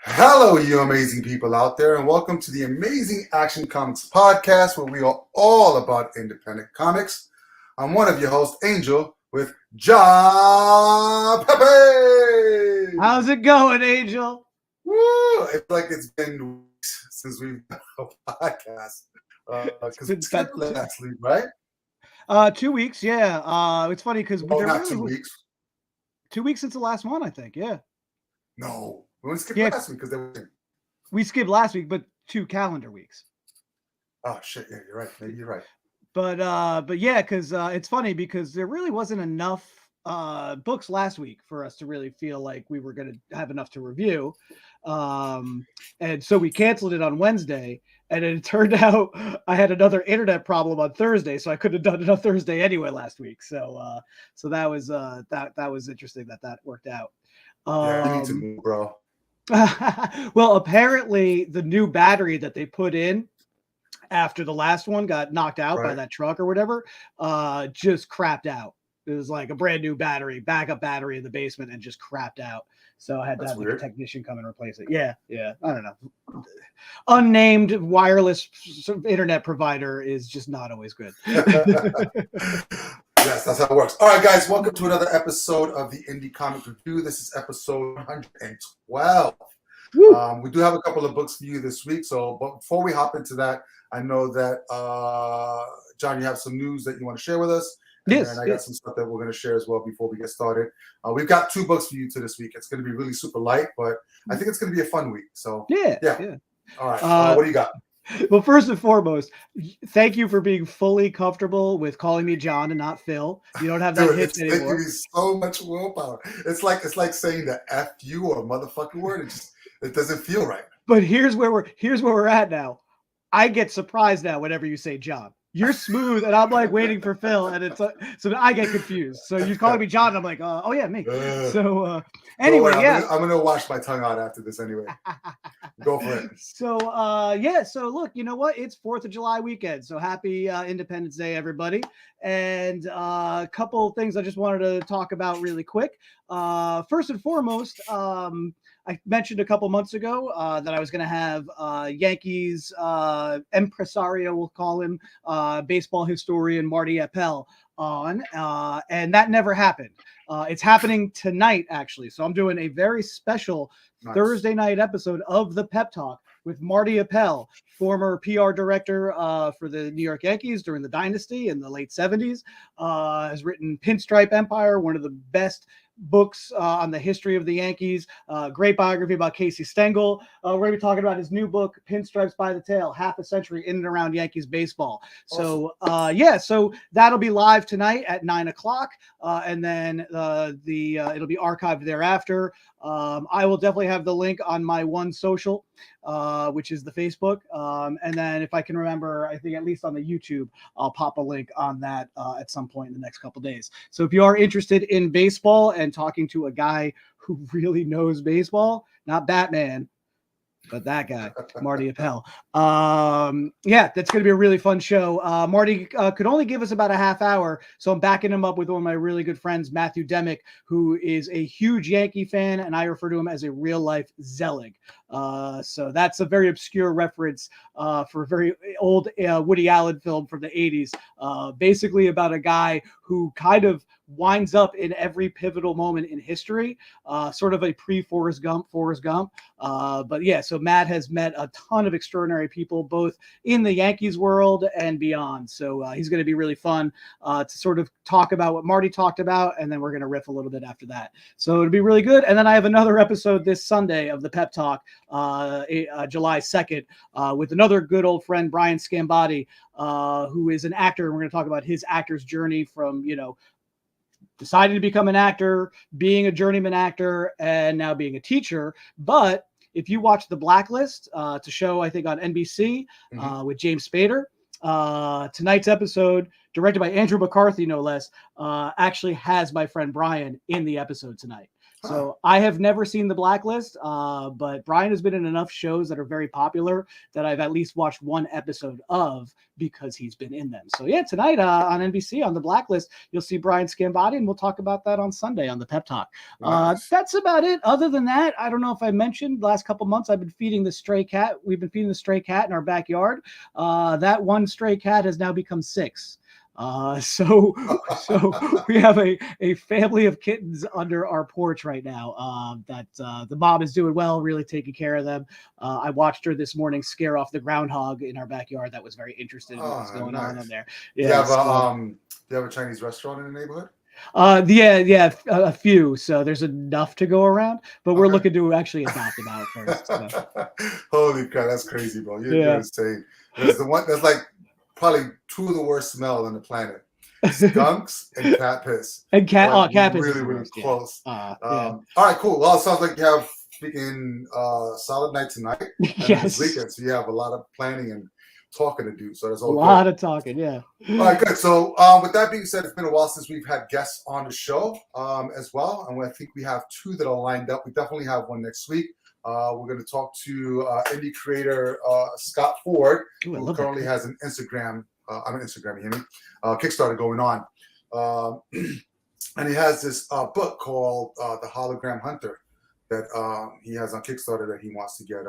Hello, you amazing people out there, and welcome to the Amazing Action Comics podcast, where we are all about independent comics. I'm one of your hosts, Angel, with John Pepe. How's it going, Angel? Woo! It's like it's been weeks since we've done a podcast. Because we skipped last week, right? 2 weeks, yeah. It's funny because Well, not 2 weeks. 2 weeks since the last one, I think. Yeah. No, we only skipped Yeah, last week because they were. we skipped last week, but 2 calendar weeks. Oh shit! Yeah, you're right. Maybe you're right. But yeah, because it's funny because there really wasn't enough books last week for us to really feel like we were going to have enough to review, and so we canceled it on Wednesday. And it turned out I had another internet problem on Thursday, so I couldn't have done it on Thursday anyway last week. So that was that was interesting that worked out. Yeah, you need to move, bro. Well, apparently the new battery that they put in after the last one got knocked out by that truck or whatever, just crapped out. It was like a brand new battery, backup battery in the basement, and just crapped out. So I had to have a technician come and replace it. Yeah. I don't know. Unnamed wireless internet provider is just not always good. Yes, that's how it works. All right, guys, welcome to another episode of the Indie Comic Review. This is episode 112. We do have a couple of books for you this week. So, but before we hop into that, I know that John, you have some news that you want to share with us. And I got some stuff that we're going to share as well before we get started. We've got two books for you this week. It's going to be really super light, but I think it's going to be a fun week. So yeah. All right. What do you got? Well, first and foremost, thank you for being fully comfortable with calling me John and not Phil. You don't have that hit anymore. Taking me so much willpower. It's like saying the F you or motherfucker word. It doesn't feel right. But here's where we're at now. I get surprised now whenever you say John. You're smooth, and I'm like waiting for Phil, and it's so I get confused. So you're calling me John, and I'm like, oh yeah, me. So anyway, I'm gonna wash my tongue out after this anyway. Go for it. So So look, you know what? It's 4th of July weekend, so happy Independence Day, everybody. And a couple things I just wanted to talk about really quick. First and foremost, I mentioned a couple months ago that I was going to have Yankees impresario, we'll call him, baseball historian Marty Appel on, and that never happened. It's happening tonight, actually. So I'm doing a very special Thursday night episode of the Pep Talk with Marty Appel, former PR director for the New York Yankees during the dynasty in the late 70s, has written Pinstripe Empire, one of the best books on the history of the Yankees, great biography about Casey Stengel. We're going to be talking about his new book, Pinstripes by the Tail, half a century in and around Yankees baseball. Awesome. So so that'll be live tonight at 9:00, and then it'll be archived thereafter. I will definitely have the link on my one social, which is the Facebook. And then if I can remember, I think at least on the YouTube, I'll pop a link on that at some point in the next couple days. So if you are interested in baseball and talking to a guy who really knows baseball, not Batman, but that guy, Marty Appel. That's going to be a really fun show. Marty could only give us about a half hour, so I'm backing him up with one of my really good friends, Matthew Demick, who is a huge Yankee fan, and I refer to him as a real-life Zelig. So that's a very obscure reference for a very old Woody Allen film from the 80s, basically about a guy who kind of winds up in every pivotal moment in history, sort of a pre-Forrest Gump. But yeah, so Matt has met a ton of extraordinary people, both in the Yankees world and beyond. So he's going to be really fun to sort of talk about what Marty talked about, and then we're going to riff a little bit after that. So it'll be really good. And then I have another episode this Sunday of the Pep Talk, July 2nd, with another good old friend, Brian Scambati, who is an actor. And we're going to talk about his actor's journey from, deciding to become an actor, being a journeyman actor, and now being a teacher. But if you watch The Blacklist, it's a show, I think, on NBC with James Spader, tonight's episode, directed by Andrew McCarthy, no less, actually has my friend Brian in the episode tonight. So I have never seen The Blacklist, but Brian has been in enough shows that are very popular that I've at least watched one episode of because he's been in them. So yeah, tonight on NBC on The Blacklist, you'll see Brian Scambati, and we'll talk about that on Sunday on the Pep Talk. Nice. That's about it. Other than that, I don't know if I mentioned the last couple months I've been feeding the stray cat. We've been feeding the stray cat in our backyard. That one stray cat has now become 6. So we have a family of kittens under our porch right now. That the mom is doing well, really taking care of them. I watched her this morning scare off the groundhog in our backyard. That was very interested in what's going on there. Yeah. Do you have a Chinese restaurant in the neighborhood? Yeah, a few. So there's enough to go around, but we're looking to actually adopt them out first. So. Holy crap, that's crazy, bro! You're insane. There's the one that's like probably 2 of the worst smell on the planet: skunks and cat piss. And cat piss really, is really worst, close. Yeah. All right, cool. Well, it sounds like you have freaking solid night tonight. And yes. This weekend, so you have a lot of planning and talking to do. So there's a lot of talking. Yeah. All right, good. So with that being said, it's been a while since we've had guests on the show as well, and I think we have 2 that are lined up. We definitely have one next week. We're going to talk to indie creator Scott Ford, who currently has an Instagram. Instagram, you hear me? Kickstarter going on, and he has this book called The Hologram Hunter that he has on Kickstarter that he wants to get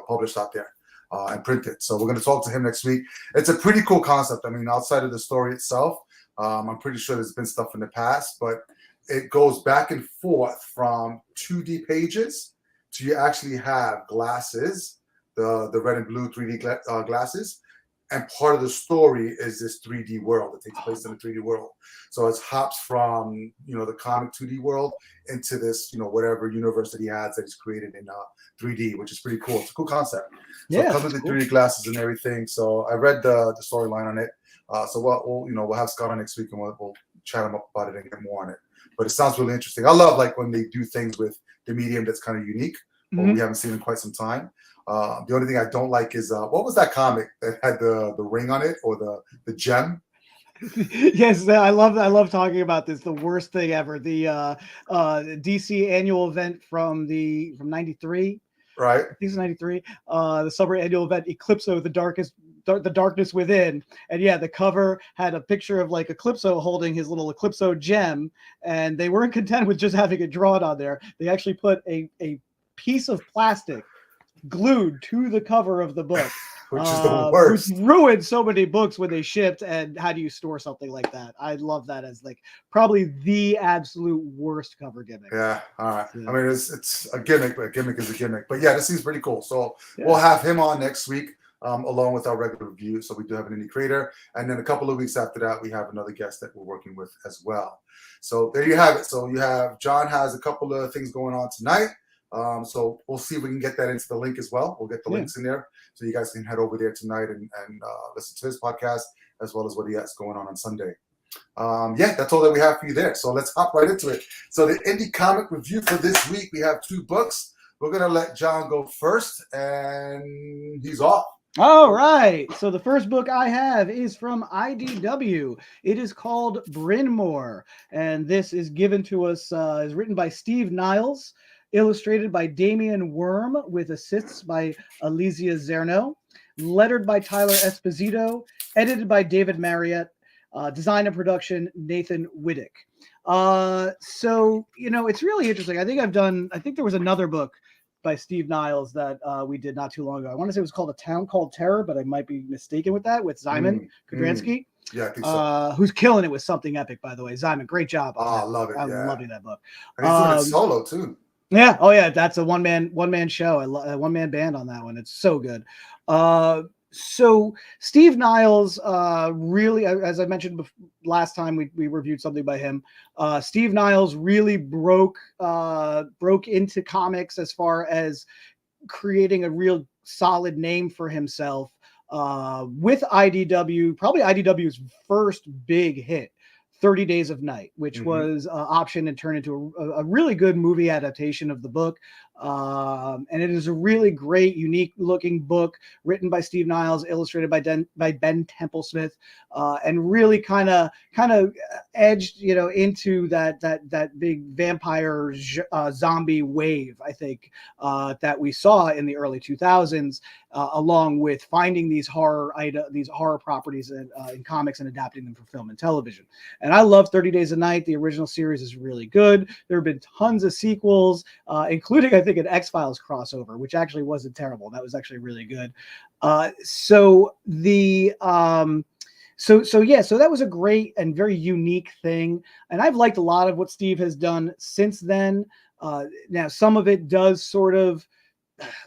published out there. And print it. So we're going to talk to him next week. It's a pretty cool concept. I mean, outside of the story itself, I'm pretty sure there's been stuff in the past, but it goes back and forth from 2D pages to you actually have glasses, the red and blue 3D glasses. And part of the story is this 3D world that takes place in the 3D world. So it hops from, the comic 2D world into this, whatever universe that he has that he's created in 3D, which is pretty cool. It's a cool concept. So it comes with the 3D glasses and everything. So I read the storyline on it. So we'll have Scott on next week and we'll chat him up about it and get more on it. But it sounds really interesting. I love like when they do things with the medium that's kind of unique, or we haven't seen in quite some time. The only thing I don't like is what was that comic that had the ring on it or the gem? Yes, I love talking about this. The worst thing ever. The DC annual event from '93. Right. Season 93. The summer annual event, Eclipso, the darkness within. And yeah, the cover had a picture of like Eclipso holding his little Eclipso gem, and they weren't content with just having it drawn on there. They actually put a piece of plastic glued to the cover of the book, which is the worst. Which ruined so many books when they shipped. And how do you store something like that? I love that as like probably the absolute worst cover gimmick. Yeah, all right. Yeah. I mean, it's a gimmick, but a gimmick is a gimmick. But yeah, this seems pretty cool. So we'll have him on next week, along with our regular review. So we do have an indie creator, and then a couple of weeks after that, we have another guest that we're working with as well. So there you have it. So you have John has a couple of things going on tonight. So we'll see if we can get that into the link as well. We'll get the links in there so you guys can head over there tonight and listen to his podcast as well as what he has going on Sunday. That's all that we have for you there. So let's hop right into it. So the indie comic review for this week, we have 2 books. We're going to let John go first, and he's off. All right. So the first book I have is from IDW. It is called BRYNMORE, and this is given to us, is written by Steve Niles, illustrated by Damian Worm, with assists by Alizia Zerno, lettered by Tyler Esposito, edited by David Marriott, design and production, Nathan Widdick. So, it's really interesting. I think there was another book by Steve Niles that we did not too long ago. I want to say it was called A Town Called Terror, but I might be mistaken with that, with Simon Kudransky. Yeah, I think so. Who's killing it with Something Epic, by the way. Simon, great job. I love it. I'm loving that book. And he's doing it solo, too. Yeah. Oh, yeah. That's a one-man show. A one-man band on that one. It's so good. So Steve Niles really, as I mentioned last time we reviewed something by him, Steve Niles really broke into comics as far as creating a real solid name for himself with IDW, probably IDW's first big hit. 30 Days of Night, which was optioned and turned into a really good movie adaptation of the book. And it is a really great, unique looking book written by Steve Niles, illustrated by Ben Templesmith, and really kind of edged, into that big vampire zombie wave, I think, that we saw in the early 2000s, along with finding these horror properties in comics and adapting them for film and television. And I love 30 Days a Night. The original series is really good. There have been tons of sequels, including, I think, an X-Files crossover, which actually wasn't terrible. That was actually really good. So that was a great and very unique thing. And I've liked a lot of what Steve has done since then. Now, some of it does sort of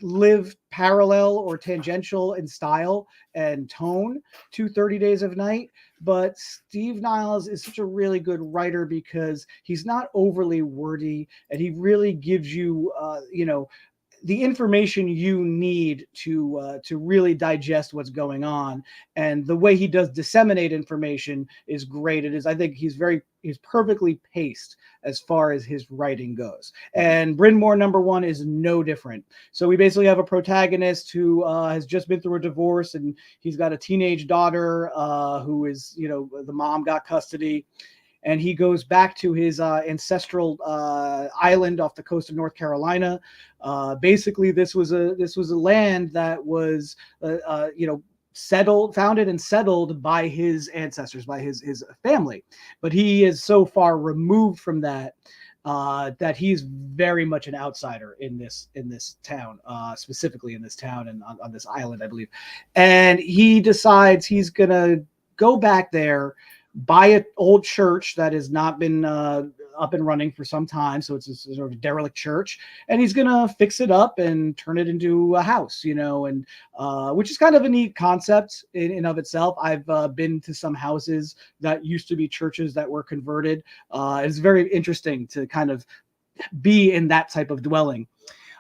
live parallel or tangential in style and tone to 30 Days of Night. But Steve Niles is such a really good writer because he's not overly wordy, and he really gives you, the information you need to really digest what's going on. And the way he does disseminate information is great. I think he's perfectly paced as far as his writing goes. And BRYNMORE #1 is no different. So we basically have a protagonist who has just been through a divorce, and he's got a teenage daughter who is, the mom got custody. And he goes back to his ancestral island off the coast of North Carolina. Basically, this was a land that was, founded and settled by his ancestors, by his family. But he is so far removed from that that he's very much an outsider in this town, specifically in this town and on this island, I believe. And he decides he's gonna go back there, buy an old church that has not been up and running for some time. So it's a sort of derelict church, and he's going to fix it up and turn it into a house, and which is kind of a neat concept in of itself. I've been to some houses that used to be churches that were converted. It's very interesting to kind of be in that type of dwelling.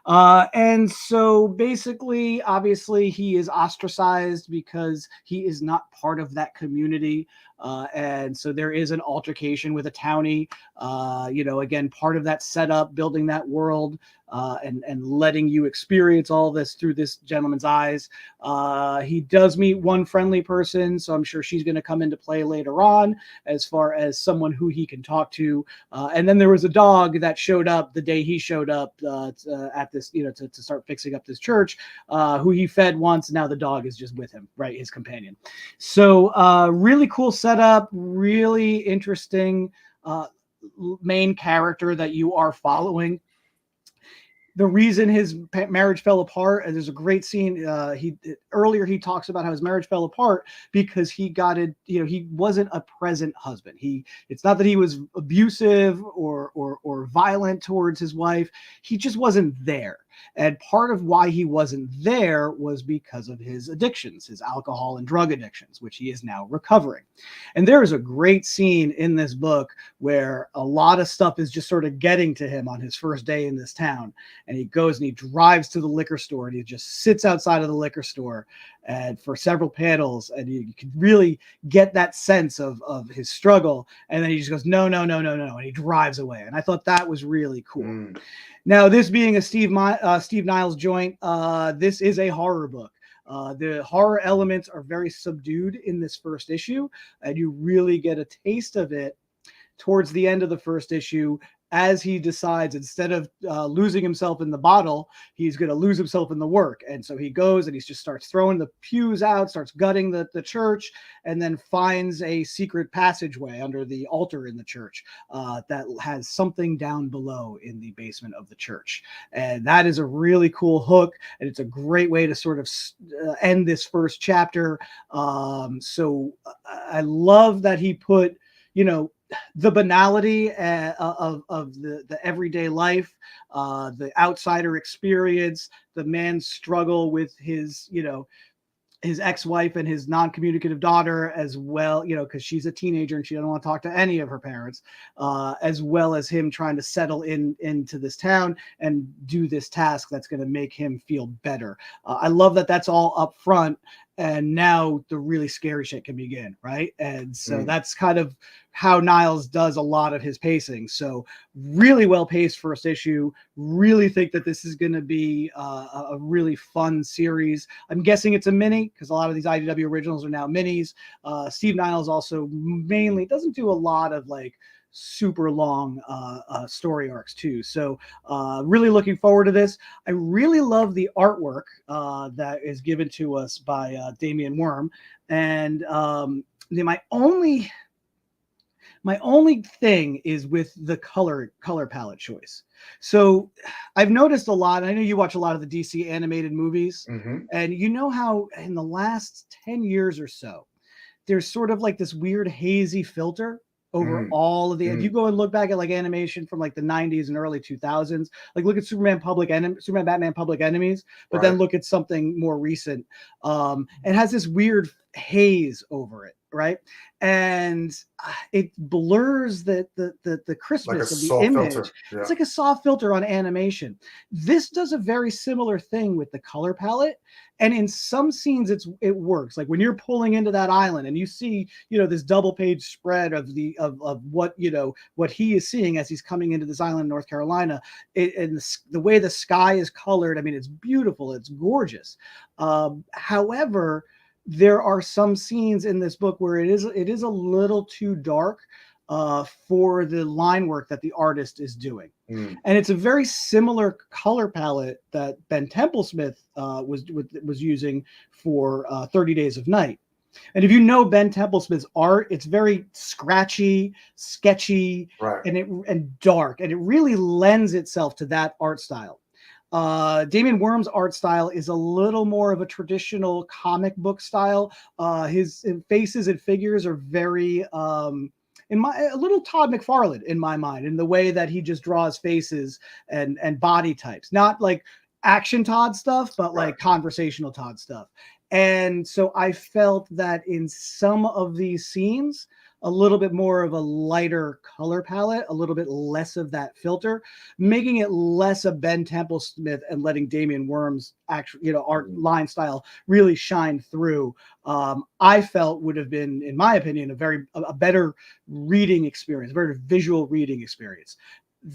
And so basically, obviously, he is ostracized because he is not part of that community. And so there is an altercation with a townie, again, part of that setup, building that world, and letting you experience all this through this gentleman's eyes. He does meet one friendly person, so I'm sure she's going to come into play later on as far as someone who he can talk to. And then there was a dog that showed up the day he showed up at this, to start fixing up this church, who he fed once. Now the dog is just with him, right? His companion. So really cool setup, really interesting main character that you are following. The reason his marriage fell apart, and there's a great scene. Earlier he talks about how his marriage fell apart because he got it. He wasn't a present husband. It's not that he was abusive or violent towards his wife. He just wasn't there. And part of why he wasn't there was because of his addictions, his alcohol and drug addictions, which he is now recovering. And there is a great scene in this book where a lot of stuff is just sort of getting to him on his first day in this town. And he goes and he drives to the liquor store, and he just sits outside of the liquor store and for several panels, and you can really get that sense of his struggle. And then he just goes, no, and he drives away. And I thought that was really cool. Now, this being a Steve Niles joint, this is a horror book. The horror elements are very subdued in this first issue, and you really get a taste of it towards the end of the first issue, as he decides, instead of losing himself in the bottle, he's going to lose himself in the work. And so he goes and he just starts throwing the pews out, starts gutting the church, and then finds a secret passageway under the altar in the church that has something down below in the basement of the church. And that is a really cool hook, and it's a great way to sort of end this first chapter. So I love that he put, the banality of the everyday life, the outsider experience, the man's struggle with his ex-wife and his non-communicative daughter as well, because she's a teenager and she doesn't want to talk to any of her parents, as well as him trying to settle into this town and do this task that's going to make him feel better. I love that that's all up front, and now the really scary shit can begin, right? And so that's kind of how Niles does a lot of his pacing. So really well paced first issue. Really think that this is going to be a really fun series. I'm guessing it's a mini because a lot of these IDW originals are now minis. Steve Niles also mainly doesn't do a lot of like super long story arcs too. So really looking forward to this. I really love the artwork that is given to us by Damian Worm. And my only thing is with the color palette choice. So I've noticed a lot. I know you watch a lot of the DC animated movies, and you know how in the last 10 years or so, there's sort of like this weird hazy filter over all of the. If you go and look back at like animation from like the 90s and early 2000s, like look at Superman Batman Public Enemies, but then look at something more recent. It has this weird haze over it, right? And it blurs the crispness of the image. It's like a soft filter on animation. This does a very similar thing with the color palette, and in some scenes it works. Like when you're pulling into that island and you see, you know, this double page spread of what, you know, what he is seeing as he's coming into this island in North Carolina, and the way the sky is colored, I mean, it's beautiful, it's gorgeous. However, there are some scenes in this book where it is a little too dark for the line work that the artist is doing. And it's a very similar color palette that Ben Templesmith was using for 30 Days of Night. And if you know Ben Templesmith's art, it's very scratchy, sketchy, and dark, and it really lends itself to that art style. Damian Worm's art style is a little more of a traditional comic book style. His faces and figures are very a little Todd McFarlane in my mind, in the way that he just draws faces and body types, not like action Todd stuff, but like conversational Todd stuff. And so I felt that in some of these scenes, a little bit more of a lighter color palette, a little bit less of that filter, making it less of Ben Templesmith and letting Damian Worm's actual, you know, art line style really shine through. I felt would have been, in my opinion, a better reading experience, a very visual reading experience.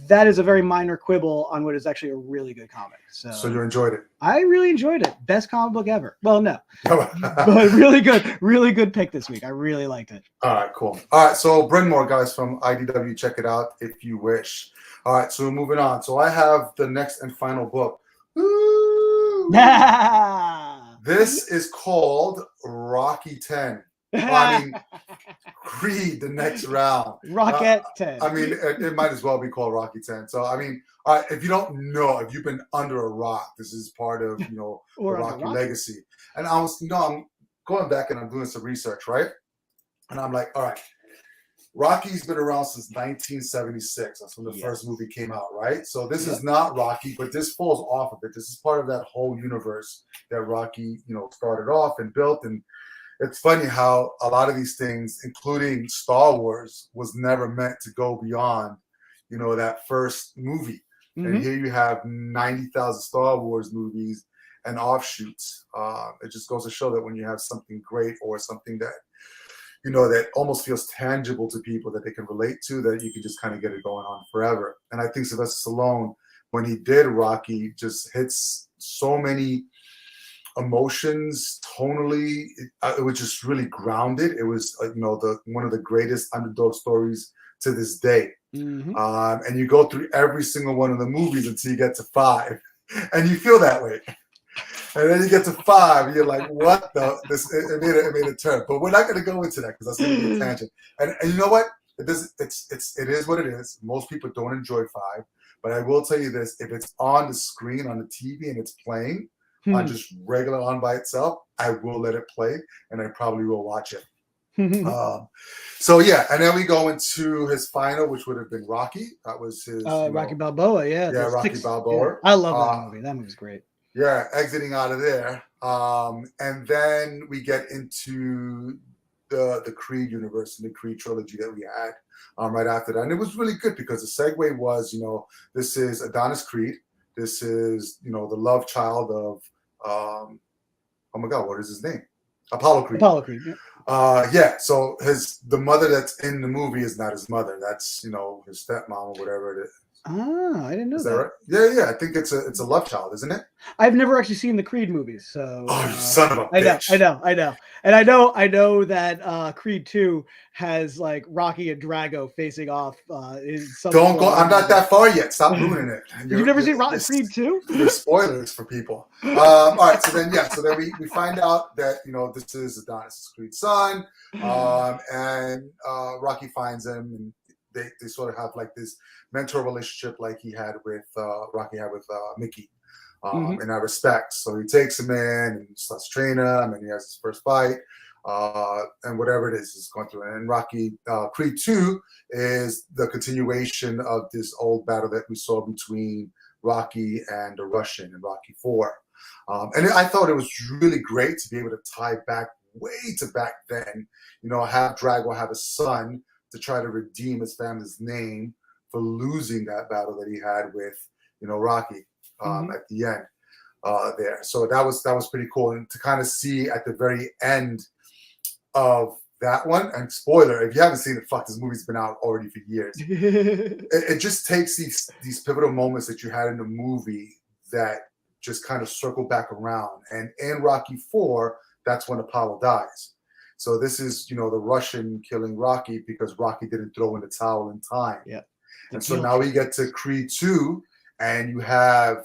That is a very minor quibble on what is actually a really good comic. So you enjoyed it? I really enjoyed it. Best comic book ever. Well, no, but really good pick this week. I really liked it. All right, cool. All right, so BRYNMORE, guys, from IDW. Check it out if you wish. All right, so moving on. So I have the next and final book. This is called Rocky 10. I mean, Creed, the next round. Rocket 10. I mean, it might as well be called Rocky 10. So, I mean, all right, if you don't know, if you've been under a rock, this is part of, you know, the Rocky legacy. And I'm going back and I'm doing some research, right? And I'm like, all right, Rocky's been around since 1976. That's when the first movie came out, right? So this is not Rocky, but this falls off of it. This is part of that whole universe that Rocky, you know, started off and built. And it's funny how a lot of these things, including Star Wars, was never meant to go beyond, you know, that first movie. And here you have 90,000 Star Wars movies and offshoots. It just goes to show that when you have something great or something that, you know, that almost feels tangible to people that they can relate to, that you can just kind of get it going on forever. And I think Sylvester Stallone, when he did Rocky, just hits so many emotions tonally. It was just really grounded. It was you know, one of the greatest underdog stories to this day. And you go through every single one of the movies until you get to 5, and you feel that way. And then you get to 5, and you're like, "What the? It made a turn." But we're not going to go into that because that's going to be a tangent. And you know what? It is what it is. Most people don't enjoy 5, but I will tell you this: if it's on the screen on the TV and it's playing on just regular on by itself, I will let it play, and I probably will watch it. So yeah, and then we go into his final, which would have been Rocky. That was his Rocky Balboa. Yeah, Rocky Balboa. Yeah. I love that movie. That movie's great. Yeah, exiting out of there, and then we get into the Creed universe and the Creed trilogy that we had right after that, and it was really good because the segue was, you know, this is Adonis Creed. This is, you know, the love child of oh my God, what is his name? Apollo Creed. Apollo Creed. Yeah. Yeah. So the mother that's in the movie is not his mother. That's his stepmom or whatever it is. Ah, I didn't know Is that that. right? Yeah. I think it's a love child, isn't it? I've never actually seen the Creed movies, so Oh, you son of a I know, bitch! and I know that Creed 2 has like Rocky and Drago facing off in some. Don't go. I'm not that far yet. Stop ruining it. You've never seen Creed 2? You're spoilers for people. All right. So then we find out that this is Adonis Creed's son, and Rocky finds him, and they sort of have like this mentor relationship, like Rocky had with Mickey. In that respect. So he takes him in and starts training him, and he has his first fight, and whatever it is he's going through. And Rocky Creed 2 is the continuation of this old battle that we saw between Rocky and the Russian in Rocky 4. And I thought it was really great to be able to tie back way to back then, have Drago have a son to try to redeem his family's name for losing that battle that he had with, Rocky. At the end there. So that was pretty cool. And to kind of see at the very end of that one, and spoiler, if you haven't seen it, fuck, this movie's been out already for years. It just takes these pivotal moments that you had in the movie that just kind of circle back around. And in Rocky 4, that's when Apollo dies. So this is, the Russian killing Rocky because Rocky didn't throw in the towel in time. Yeah. And so now we get to Creed 2, and you have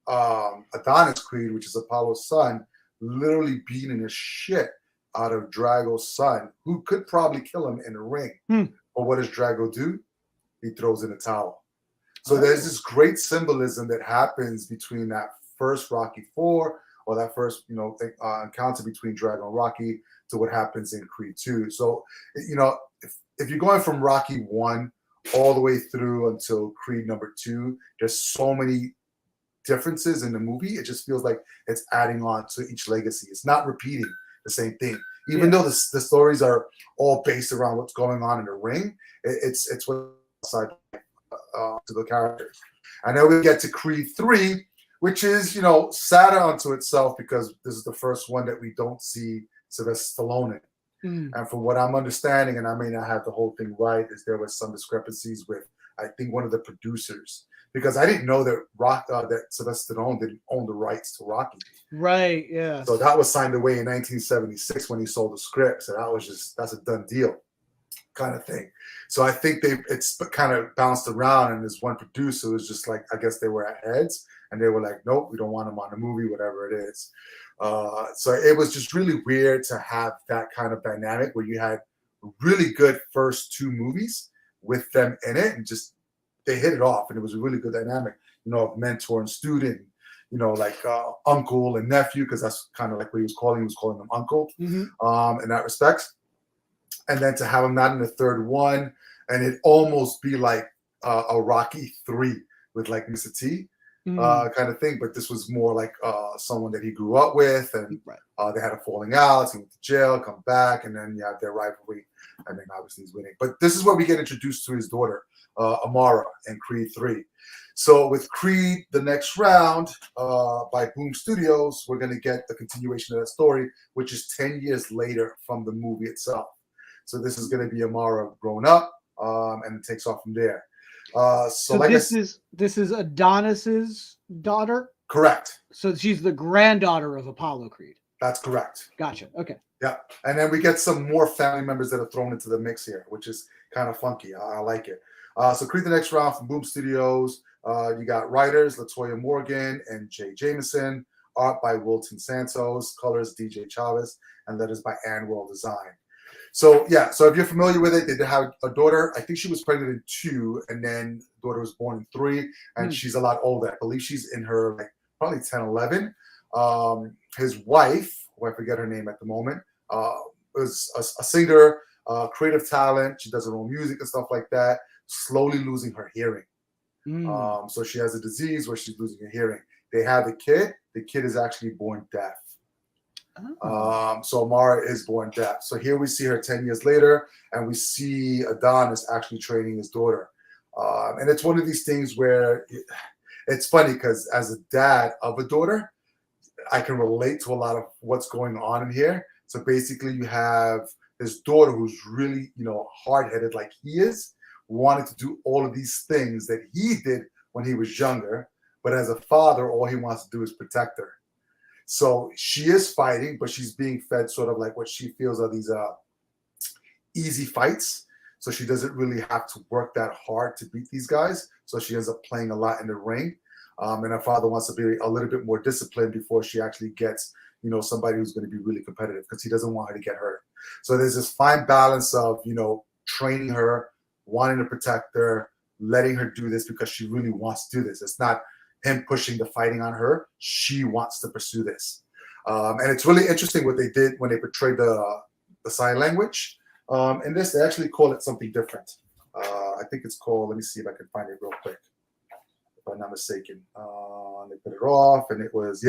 Adonis Creed, which is Apollo's son, literally beating the shit out of Drago's son, who could probably kill him in the ring. But what does Drago do? He throws in a towel. So there's this great symbolism that happens between that first Rocky 4, or that first encounter between Drago and Rocky, to what happens in Creed 2. So if you're going from Rocky 1 all the way through until Creed number 2, there's so many differences in the movie. It just feels like it's adding on to each legacy. It's not repeating the same thing, even though the stories are all based around what's going on in the ring. It's what's outside to the characters. And then we get to Creed 3, which is sadder unto itself, because this is the first one that we don't see Sylvester Stallone in. And from what I'm understanding, and I may not have the whole thing right, is there was some discrepancies with, I think, one of the producers, because I didn't know that that Sylvester Stallone didn't own the rights to Rocky. Right. Yeah. So that was signed away in 1976 when he sold the script. So that's a done deal, kind of thing. So I think it's kind of bounced around, and this one producer was just like, I guess they were at heads, and they were like, nope, we don't want him on the movie, whatever it is. So it was just really weird to have that kind of dynamic where you had really good first 2 movies with them in it, and just they hit it off, and it was a really good dynamic, of mentor and student, like uncle and nephew, because that's kind of like what he was calling them uncle, in that respect. And then to have him not in the third one, and it almost be like a Rocky 3 with like Mr. T. Kind of thing, but this was more like someone that he grew up with, and they had a falling out. He went to jail, come back, and then you have their rivalry, and then obviously he's winning. But this is where we get introduced to his daughter, Amara, in Creed 3. So with Creed, the next round, by Boom Studios, we're going to get the continuation of that story, which is 10 years later from the movie itself. So this is going to be Amara grown up, and it takes off from there. So like this is Adonis's daughter? Correct. So she's the granddaughter of Apollo Creed. That's correct. Gotcha. Okay. Yeah. And then we get some more family members that are thrown into the mix here, which is kind of funky. I like it. So Creed the Next Round from Boom Studios. You got writers Latoya Morgan and Jay Jameson. Art by Wilton Santos. Colors DJ Chavez. And letters by Ann World Design. So yeah, so if you're familiar with it, they did have a daughter. I think she was pregnant in 2, and then the daughter was born in 3, and she's a lot older. I believe she's in her probably 10, 11. His wife, who I forget her name at the moment, was a singer, creative talent. She does her own music and stuff like that. Slowly losing her hearing. So she has a disease where she's losing her hearing. They have a kid. The kid is actually born deaf. So Amara is born deaf. So here we see her 10 years later, and we see Adonis actually training his daughter. And it's one of these things where it's funny because as a dad of a daughter, I can relate to a lot of what's going on in here. So basically, you have his daughter who's really, hard-headed like he is, wanted to do all of these things that he did when he was younger, but as a father, all he wants to do is protect her. So she is fighting, but she's being fed sort of like what she feels are these easy fights. So she doesn't really have to work that hard to beat these guys. So she ends up playing a lot in the ring. And her father wants to be a little bit more disciplined before she actually gets, somebody who's going to be really competitive, because he doesn't want her to get hurt. So there's this fine balance of, training her, wanting to protect her, letting her do this because she really wants to do this. It's not him pushing the fighting on her. She wants to pursue this. And it's really interesting what they did when they portrayed the sign language. In this, they actually call it something different. I think it's called, let me see if I can find it real quick, if I'm not mistaken. They put it off, and it was,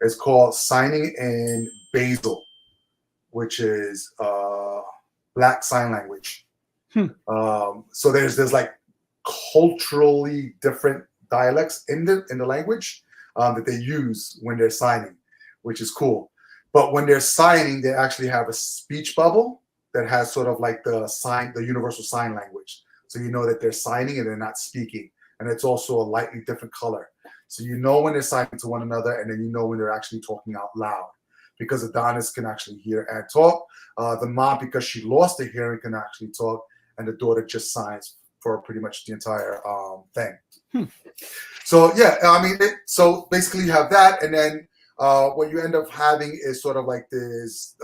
it's called signing in Basel, which is Black Sign Language. So there's like culturally different dialects in the language that they use when they're signing, which is cool. But when they're signing, they actually have a speech bubble that has sort of like the universal sign language. So you know that they're signing and they're not speaking. And it's also a lightly different color. So you know when they're signing to one another, and then you know when they're actually talking out loud, because Adonis can actually hear and talk. The mom, because she lost her hearing, can actually talk, and the daughter just signs for pretty much the entire thing. So so basically you have that, and then what you end up having is sort of like this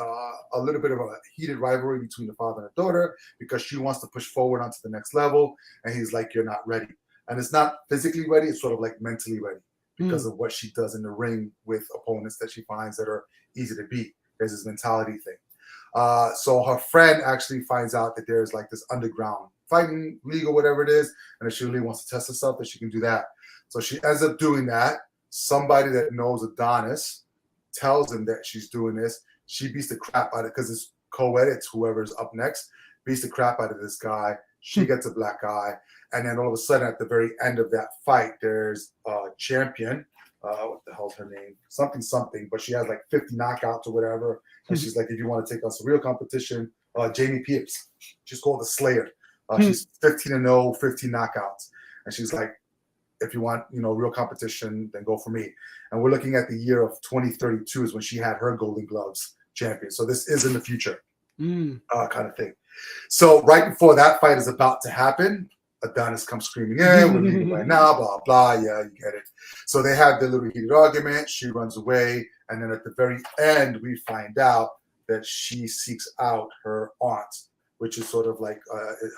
a little bit of a heated rivalry between the father and the daughter, because she wants to push forward onto the next level, and he's like, you're not ready. And it's not physically ready, it's sort of like mentally ready, because of what she does in the ring with opponents that she finds that are easy to beat. There's this mentality thing. So her friend actually finds out that there's like this underground fighting league or whatever it is, and if she really wants to test herself, that she can do that. So she ends up doing that. Somebody that knows Adonis tells him that she's doing this. She beats the crap out of it, because it's co-ed, it's whoever's up next, beats the crap out of this guy. She gets a black eye. And then all of a sudden, at the very end of that fight, there's a champion. What the hell's her name? Something. But she has like 50 knockouts or whatever. And she's like, if you want to take on some real competition, Jamie Pierce. She's called the Slayer. She's 15-0, 15 knockouts. And she's like, if you want, real competition, then go for me. And we're looking at the year of 2032 is when she had her Golden Gloves champion. So this is in the future, kind of thing. So right before that fight is about to happen, Adonis comes screaming in, we're leaving right now, blah, blah, yeah, you get it. So they have their little heated argument, she runs away, and then at the very end, we find out that she seeks out her aunt, which is sort of like,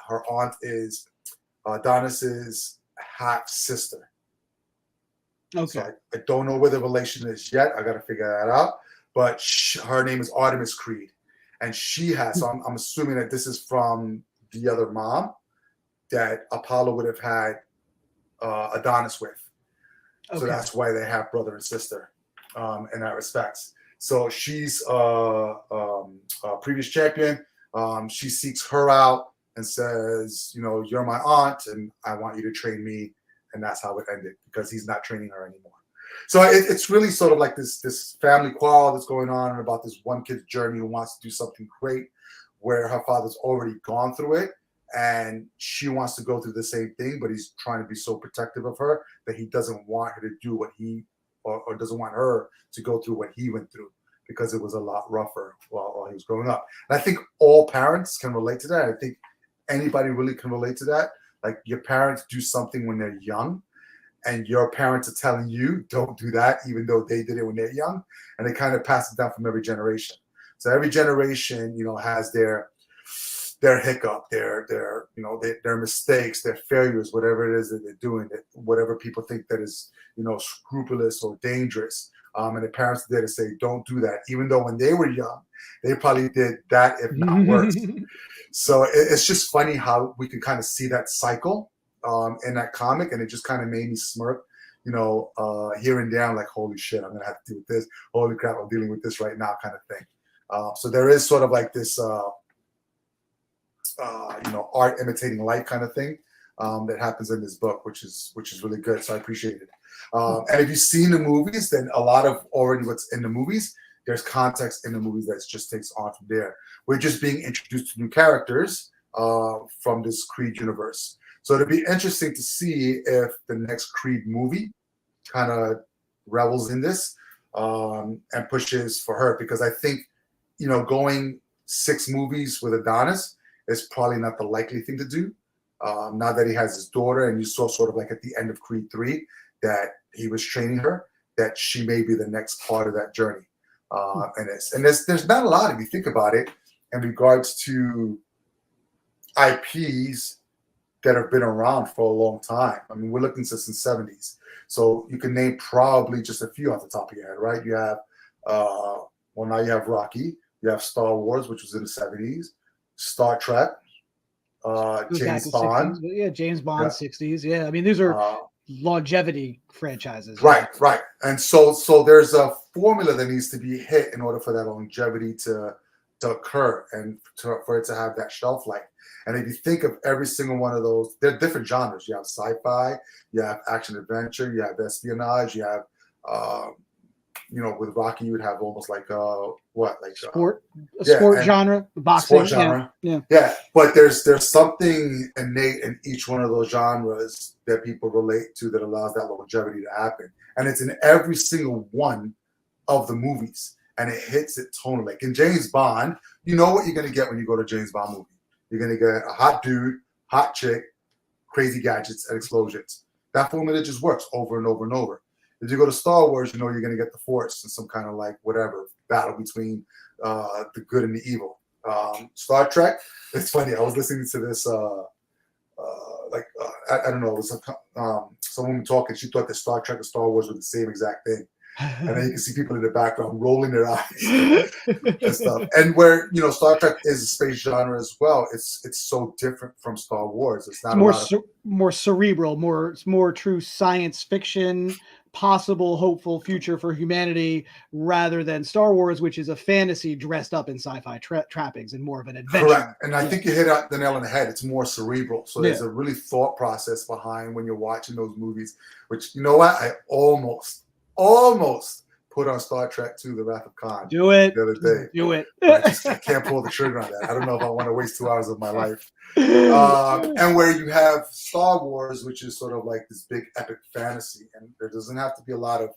her aunt is Adonis's half-sister. Okay. So I don't know where the relation is yet, I gotta figure that out, but her name is Artemis Creed, and she has, so I'm assuming that this is from the other mom that Apollo would have had Adonis with. So that's why they have brother and sister in that respects. So she's a previous champion. She seeks her out and says, you're my aunt and I want you to train me. And that's how it ended, because he's not training her anymore. So it's really sort of like this family quarrel that's going on, and about this one kid's journey who wants to do something great, where her father's already gone through it. And she wants to go through the same thing, but he's trying to be so protective of her that he doesn't want her to do what or doesn't want her to go through what he went through, because it was a lot rougher while he was growing up. And I think all parents can relate to that. I think anybody really can relate to that. Like, your parents do something when they're young, and your parents are telling you, don't do that, even though they did it when they're young. And they kind of pass it down from every generation. So every generation, has their hiccup, their mistakes, their failures, whatever it is that they're doing, whatever people think that is, scrupulous or dangerous. And the parents are there to say, don't do that, even though when they were young, they probably did that, if not worse. So it's just funny how we can kind of see that cycle in that comic, and it just kind of made me smirk, here and there. I'm like, holy shit, I'm gonna have to deal with this. Holy crap, I'm dealing with this right now, kind of thing. So there is sort of like this art imitating life kind of thing that happens in this book, which is really good. So I appreciate it. And if you've seen the movies, then a lot of already what's in the movies, there's context in the movies that just takes on from there. We're just being introduced to new characters from this Creed universe. So it'll be interesting to see if the next Creed movie kind of revels in this and pushes for her, because I think, going 6 movies with Adonis is probably not the likely thing to do. Now that he has his daughter, and you saw sort of like at the end of Creed 3 that he was training her, that she may be the next part of that journey. And there's not a lot, if you think about it, in regards to IPs that have been around for a long time. I mean, we're looking since the 70s. So you can name probably just a few off the top of your head, right? You have, now you have Rocky. You have Star Wars, which was in the 70s. Star Trek. James Bond. 60s. Yeah, James Bond, 60s. Yeah, I mean, these are longevity franchises. Right. And so there's a formula that needs to be hit in order for that longevity to occur and for it to have that shelf life. And if you think of every single one of those, they're different genres. You have sci-fi, you have action adventure, you have espionage, you have, with Rocky, you would have almost like sport genre, boxing, sport genre. Yeah. But there's something innate in each one of those genres that people relate to that allows that longevity to happen, and it's in every single one of the movies, and it hits it tonally. Like in James Bond, you know what you're gonna get when you go to a James Bond movie. You're gonna get a hot dude, hot chick, crazy gadgets, and explosions. That formula just works over and over and over. If you go to Star Wars, you know you're going to get the Force and some kind of like whatever battle between the good and the evil. Star Trek, it's funny. I was listening to this, I don't know, it was some woman talking. She thought that Star Trek and Star Wars were the same exact thing. And then you can see people in the background rolling their eyes and stuff. And where, Star Trek is a space genre as well. It's so different from Star Wars. It's not more cerebral, more true science fiction, possible hopeful future for humanity, rather than Star Wars, which is a fantasy dressed up in sci-fi trappings and more of an adventure. Correct. And I think you hit the nail on the head. It's more cerebral. So there's a really thought process behind when you're watching those movies, which, you know what? I almost put on Star Trek 2, The Wrath of Khan. Do it. The other day. Do it. I can't pull the trigger on that. I don't know if I want to waste 2 hours of my life. And where you have Star Wars, which is sort of like this big epic fantasy, and there doesn't have to be a lot of,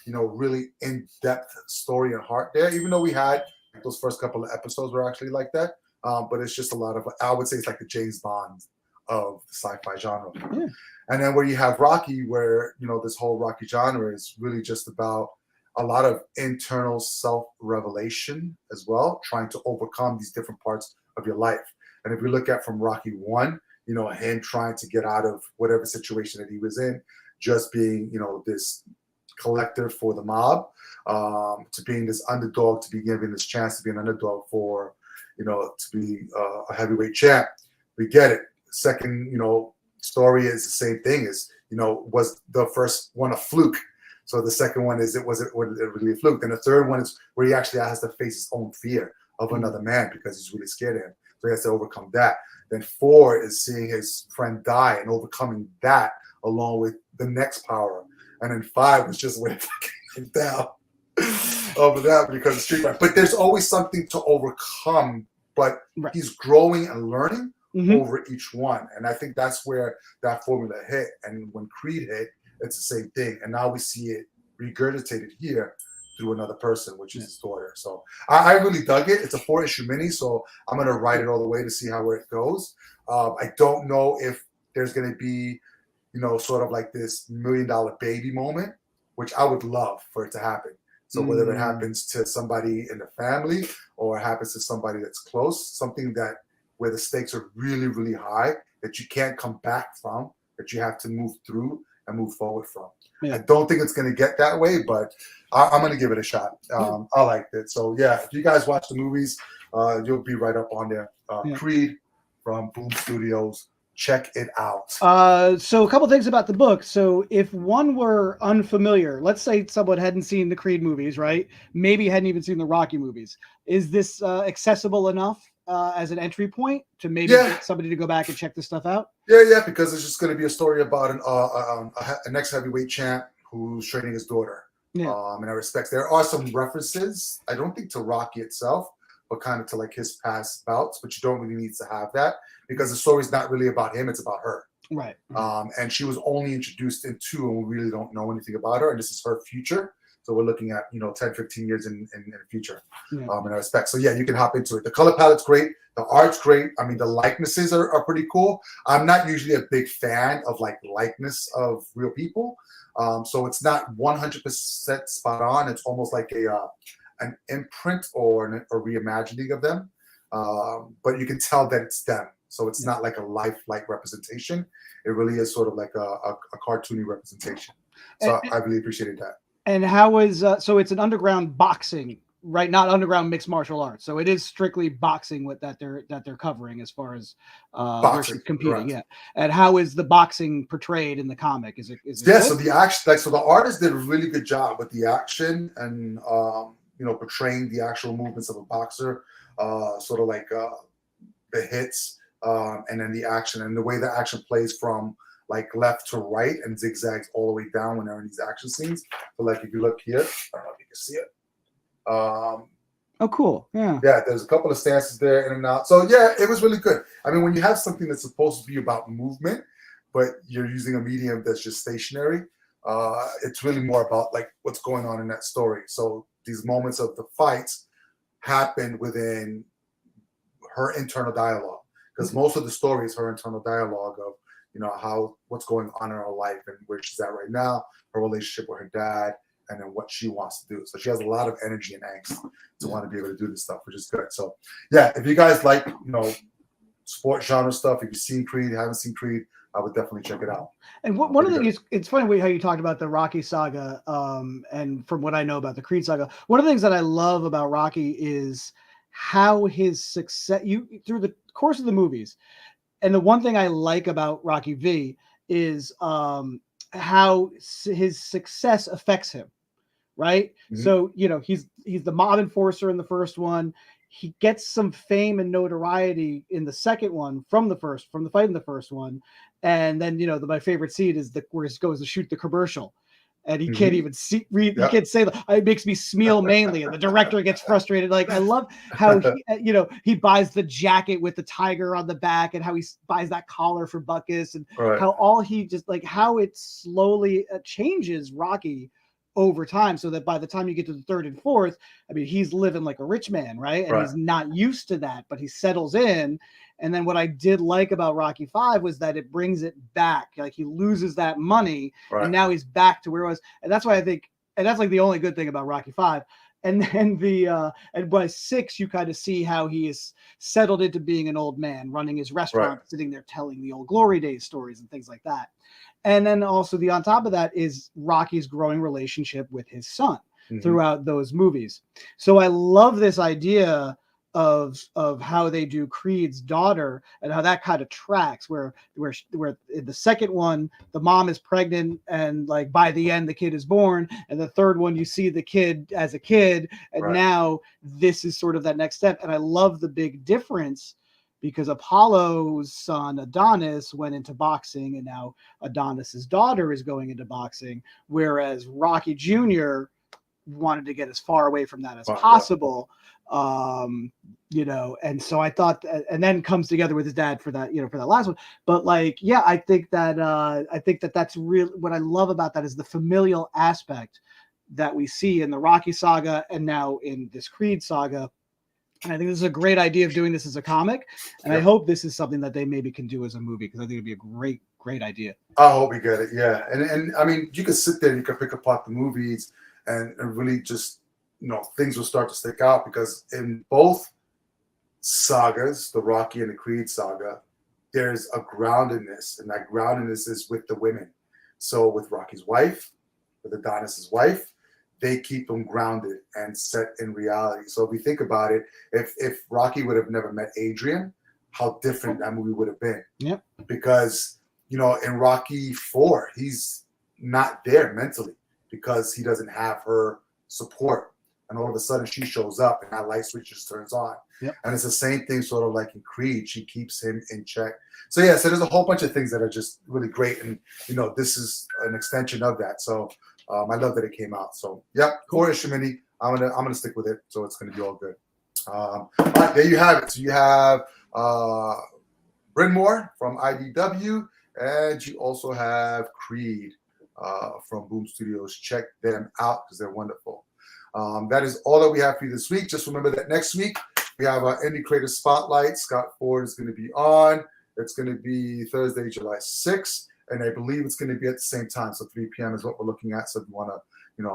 really in-depth story and heart there, even though we had those first couple of episodes were actually like that. But it's just a lot of, I would say it's like the James Bond of the sci-fi genre. Yeah. And then where you have Rocky, where, this whole Rocky genre is really just about a lot of internal self-revelation as well, trying to overcome these different parts of your life. And if we look at from Rocky 1, him trying to get out of whatever situation that he was in, just being, this collector for the mob, to being this underdog, to be given this chance to be an underdog for, to be a heavyweight champ. We get it. The second, story is the same thing as, was the first one a fluke? So the second one is, was it really a fluke? And the third one is where he actually has to face his own fear of another man because he's really scared of him. So he has to overcome that. Then 4 is seeing his friend die and overcoming that along with the next power. And then 5 was just when it down over that because of street fight. But there's always something to overcome, but he's growing and learning over each one. And I think that's where that formula hit. And when Creed hit, it's the same thing. And now we see it regurgitated here through another person, which is his daughter. So I really dug it. It's a 4-issue mini, so I'm going to write it all the way to see how it goes. I don't know if there's going to be, sort of like this $1 million baby moment, which I would love for it to happen. So whether it happens to somebody in the family or it happens to somebody that's close, something that where the stakes are really, really high, that you can't come back from, that you have to move through and move forward from. I don't think it's going to get that way, but I'm going to give it a shot. I liked it. So, if you guys watch the movies, you'll be right up on there. Creed from Boom Studios. Check it out. So a couple things about the book. So if one were unfamiliar, let's say someone hadn't seen the Creed movies, right? Maybe hadn't even seen the Rocky movies. Is this accessible enough as an entry point to maybe Yeah. get somebody to go back and check this stuff out? Yeah, because it's just going to be a story about an ex heavyweight champ who's training his daughter. Yeah. And I respect there are some references, I don't think to Rocky itself, but kind of to like his past bouts, but you don't really need to have that because the story's not really about him, it's about her. Right. And she was only introduced in 2, and we really don't know anything about her, and this is her future. So we're looking at 10, 15 years in the future. Yeah. In I respect. So yeah, you can hop into it. The color palette's great. The art's great. I mean, the likenesses are pretty cool. I'm not usually a big fan of like likeness of real people. So it's not 100% spot on. It's almost like an imprint or a reimagining of them. But you can tell that it's them. So it's not like a lifelike representation. It really is sort of like a cartoony representation. So I really appreciated that. And how is so it's an underground boxing, right? Not underground mixed martial arts. So it is strictly boxing that they're covering as far as versus competing. Correct. Yeah. And how is the boxing portrayed in the comic? Is it yeah, good? So the action, so the artist did a really good job with the action and portraying the actual movements of a boxer, sort of like the hits, and then the action and the way the action plays from like left to right and zigzags all the way down when they're in these action scenes. So like if you look here, I don't know if you can see it. Oh, cool. Yeah. Yeah, there's a couple of stances there in and out. So yeah, it was really good. I mean, when you have something that's supposed to be about movement, but you're using a medium that's just stationary, it's really more about like what's going on in that story. So these moments of the fights happen within her internal dialogue, because most of the story is her internal dialogue of what's going on in her life and where she's at right now, her relationship with her dad, and then what she wants to do. So she has a lot of energy and angst to want to be able to do this stuff, which is good. So yeah, if you guys like sport genre stuff, if you've seen Creed, haven't seen Creed, I would definitely check it out. And one of the things, it's funny how you talked about the Rocky saga, and from what I know about the Creed saga, one of the things that I love about Rocky is how his success through the course of the movies. And the one thing I like about Rocky V is how his success affects him, right? Mm-hmm. So, he's the mob enforcer in the first one. He gets some fame and notoriety in the second one from the fight in the first one. And then, my favorite scene is where he goes to shoot the commercial. And he can't even read. He can't say that. It makes me smeal mainly, and the director gets frustrated. Like I love how he buys the jacket with the tiger on the back, and how he buys that collar for Butkus, and how all he just like how it slowly changes Rocky over time, so that by the time you get to the third and fourth, I mean he's living like a rich man, right? And he's not used to that, but he settles in. And then what I did like about Rocky V was that it brings it back. Like he loses that money, and now he's back to where it was. And that's why I think, and that's like the only good thing about Rocky V. And then and by 6, you kind of see how he is settled into being an old man, running his restaurant, sitting there telling the old glory days stories and things like that. And then also on top of that is Rocky's growing relationship with his son throughout those movies. So I love this idea of how they do Creed's daughter and how that kind of tracks where in the second one the mom is pregnant and like by the end the kid is born, and the third one you see the kid as a kid, and now this is sort of that next step. And I love the big difference because Apollo's son Adonis went into boxing, and now Adonis's daughter is going into boxing, whereas Rocky Jr. wanted to get as far away from that as possible. And so I thought, and then comes together with his dad for that last one. But like, yeah, I think that that's real. What I love about that is the familial aspect that we see in the Rocky saga and now in this Creed saga. And I think this is a great idea of doing this as a comic. And I hope this is something that they maybe can do as a movie, because I think it'd be a great idea. I hope we get it. Yeah. And I mean, you can sit there and you can pick apart the movies and really just, things will start to stick out, because in both sagas, the Rocky and the Creed saga, there's a groundedness, and that groundedness is with the women. So with Rocky's wife, with Adonis's wife, they keep them grounded and set in reality. So if we think about it, if Rocky would have never met Adrian, how different that movie would have been. Yeah. Because, in Rocky 4, he's not there mentally because he doesn't have her support. and all of a sudden she shows up and that light switch just turns on. Yep. And it's the same thing sort of like in Creed. She keeps him in check. So yeah, so there's a whole bunch of things that are just really great. And, this is an extension of that. So I love that it came out. So, yeah, core issue mini. I'm gonna stick with it. So it's going to be all good. All right, there you have it. So you have BRYNMORE from IDW, and you also have Creed from Boom Studios. Check them out because they're wonderful. That is all that we have for you this week. Just remember that next week we have our Indie Creator Spotlight. Scott Ford is going to be on. It's going to be Thursday, July 6th, and I believe it's going to be at the same time. So 3 p.m. is what we're looking at. So if you want to,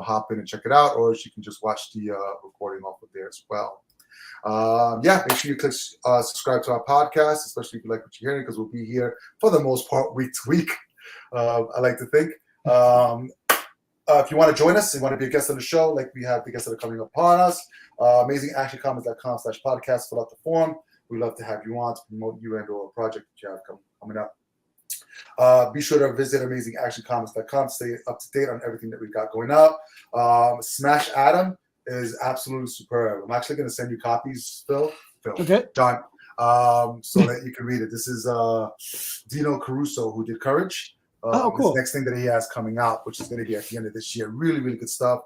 hop in and check it out, or you can just watch the recording off of there as well. Make sure you click subscribe to our podcast, especially if you like what you're hearing, because we'll be here for the most part week to week. I like to think. If you want to join us, you want to be a guest on the show, like we have the guests that are coming upon us, amazingactioncomics.com/podcast, fill out the form. We'd love to have you on to promote you and or a project that you have coming up. Be sure to visit amazingactioncomics.com to stay up to date on everything that we've got going up. Smash Adam is absolutely superb. I'm actually going to send you copies, Phil. Okay. Done. So that you can read it. This is Dino Caruso, who did Courage. Cool. This next thing that he has coming out, which is going to be at the end of this year. Really, really good stuff.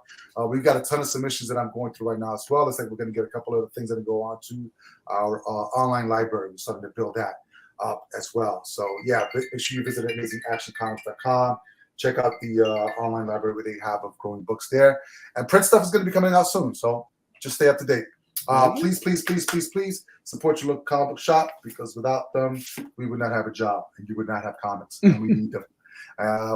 We've got a ton of submissions that I'm going through right now as well. It's like we're going to get a couple of things that go on to our online library. We're starting to build that up as well. So, yeah, make sure you visit amazingactioncomics.com. Check out the online library where they have of growing books there. And print stuff is going to be coming out soon. So just stay up to date. Please support your local comic book shop, because without them, we would not have a job and you would not have comics. And we need them.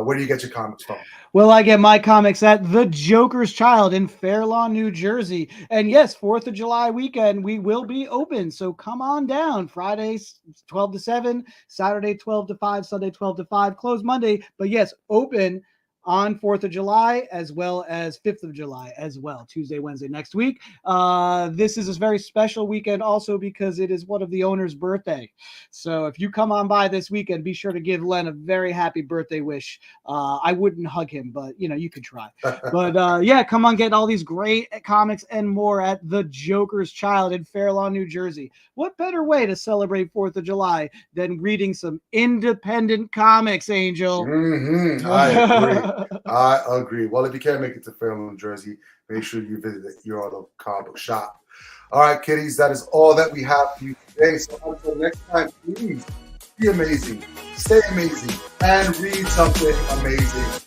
Where do you get your comics from? Well, I get my comics at The Joker's Child in Fair Lawn, New Jersey. And yes, 4th of July weekend, we will be open. So come on down. Friday, 12 to 7, Saturday, 12 to 5, Sunday, 12 to 5, closed Monday. But yes, open on 4th of July as well as 5th of July as well, Tuesday, Wednesday next week. This is a very special weekend also because it is one of the owner's birthday. So if you come on by this weekend, be sure to give Len a very happy birthday wish. I wouldn't hug him, but you could try. But come on, get all these great comics and more at The Joker's Child in Fair Lawn, New Jersey. What better way to celebrate 4th of July than reading some independent comics, Angel? Mm-hmm. I agree. I agree. Well, if you can't make it to Fair Lawn, New Jersey, make sure you visit your local comic book shop. All right, kiddies, that is all that we have for you today. So until next time, please be amazing, stay amazing, and read something amazing.